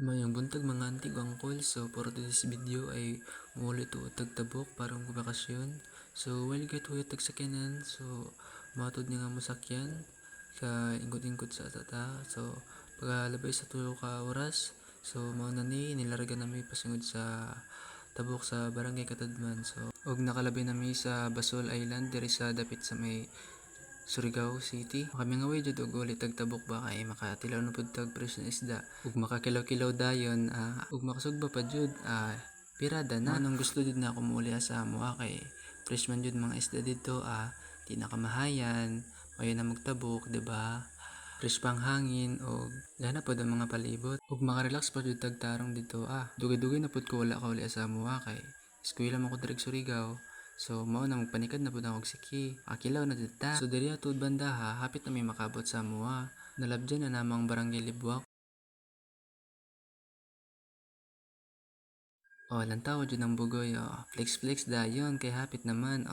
Mayang buntag mga antig angkol. So for this video ay muulit o tagtabok parang bakasyon. So while get huyot tagsakyanan, so matod niya nga masakyan sa ingkot-ingkot sa tata. So pagkalabay sa tulo ka oras, so mauna ni nilarga nami pasungod sa tabok sa barangay Katadman. So og nakalabay nami sa Basol Island diri sa dapit sa may Surigao City. Kami nga way jud og ulit tagtabok ba kay makatilaw na pud tag presyo ng isda. Ug makakilaw-kilaw dayon ug makasugba pa jud pirada na. Anong gusto jud na ako muli sa amo kay fresh man jud mga isda dito di na kamahayan, mayo na magtabok, di ba? Fresh pang hangin o gana pod ang mga palibot. Ug makarelax pa jud tagtarong dito dugay-dugay na pud ko wala ka uli sa amo kay eskwela man ko diri sa Surigao. So mao na magpanikad na pud ako og siki. Akilaw na jud ta. So diri atud banda hapit na may makabot sa amoa. Nalabdyan na namang barangay Libwak. Lantaw jud ang bugoy flex flex dayon kay hapit naman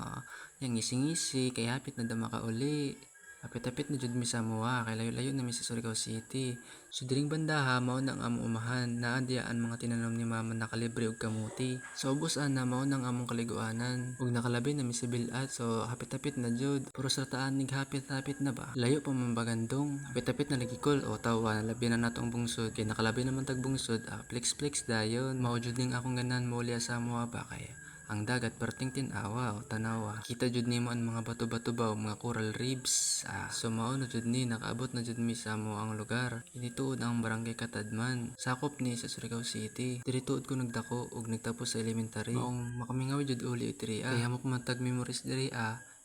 yang ngisi-ngisi kay hapit na dama ka uli. Hapit-hapit na jud mi sa amoa kay layo-layo na mi sa Surigao City. So diring banda mao nang amo umahan naa diyaan mga tinanom ni mama nakalibre og kamuti. So ubos na mao nang among kaliguanan ug nakalabi na mi sa bilat. So hapit-hapit na jud puro sa taan nig hapit-hapit na ba. Layo pa man bagandong. Hapit-hapit na lagi kol tawa labi na nato ang bungsod kay nakalabi naman tag bungsod flex flex dayon. Mao jud ning akong ganan muli sa amoa ba kay ang dagat perting tinawa o tanawa. Kita jud nimo ang mga bato-bato ba o mga coral reefs. So mao na jud ni nakaabot na jud mi sa amo ang lugar. Kini tuod ang barangay Katadman. Sakop ni sa Surigao City. Diri tuod ko nagdako ug nagtapos sa elementary. Maong makamingaw jud uli diri kay hamok man tag memories diri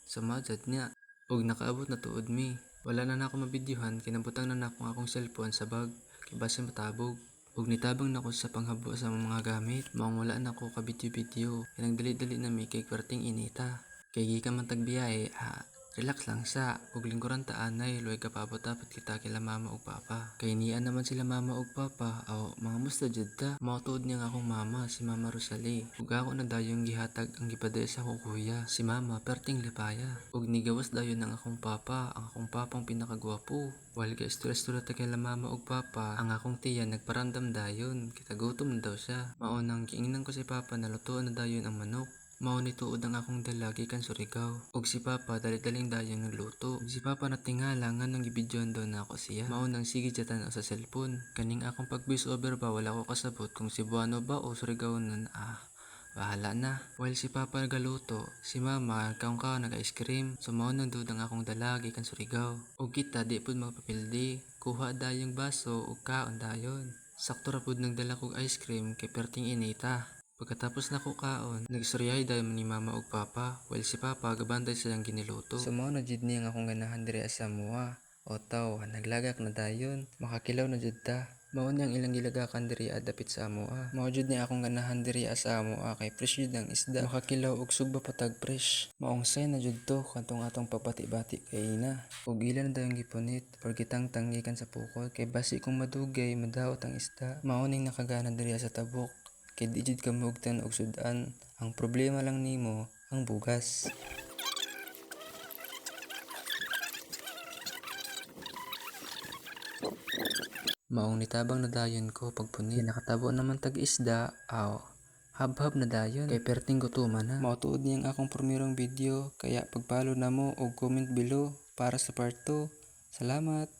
so mao jud niya. Ug nakaabot na tuod mi. Wala na nako mabidyohan kinabutang na nako akong cellphone sa bag kay base matabog. Ug nitabang nako sa panghabo sa mga gamit. Maong wala na ko ka video-video. Nagdali-dali na mi kay kwarting inita. Kay gikan man tag biyahe relax lang sa ug lingkuran ta anay luway kapabot dapat kita kila mama ug papa. Kay niya naman sila mama ug papa mga musta jud ta. Mao tuod niya nga akong mama si Mama Rosalie. Ug ako na dayong gihatag ang gipadayag sa akong kuya si Mama perting lipaya. Ug nigawas dayon ang akong papa, ang akong papang pinakagwapo. While ga-stress ta kila mama ug papa, ang akong tiya nagparamdam dayon. Kita gutom na daw siya. Mao nang giingnan ko si papa na lutuan na dayon ang manok. Mao ni tuod ang akong dala gikan Surigao. Ug si papa dali-daling dayon nagluto. Si papa natingala nga nang gibidyohan daw na ako siya. Mao nang sige jatan sa cellphone. Kaning akong pag voice over ba wala ko kasabot kung Cebuano ba o Surigao nun bahala na. While si papa nagaluto, si mama kaong nag-ice cream. So mao nang dud ang akong dala gikan Surigao. Ug kita di pud magpapildi. Kuha dayong baso ug kaon dayon. Sakto ra pud nagdala kog ice cream kay perting inita. Pagkatapos na ko kaon, nagsuryahay dayon ni mama ug papa, while si papa gabanday silang giniluto. So mao na jud ni ang akong ganahan diri sa amoa. Naglagak na dayon, makakilaw na jud ta. Mao niyang ilang gilagakan diri dapit sa amoa. Mao jud ni akong ganahan diri sa amoa kay fresh jud ang isda. Makakilaw ug sugba patag fresh. Maong say na jud to kantong atong pagpati-bati kay ina. Ug ilan dayong gipunit or gitangtang gikan sa pukol kay basi kung madugay madawat ang isda. Mao ning nakagana diri sa tabok. Kay di jud kami hugtan og sudan. Ang problema lang nimo ang bugas. Maong nitabang na dayon ko pagpunit. Nakatabo naman tag isda habhab na dayon kay perting gutuman na. Mao tuod niyang akong primerong video kaya pagpalo na mo og comment below para sa part 2. Salamat.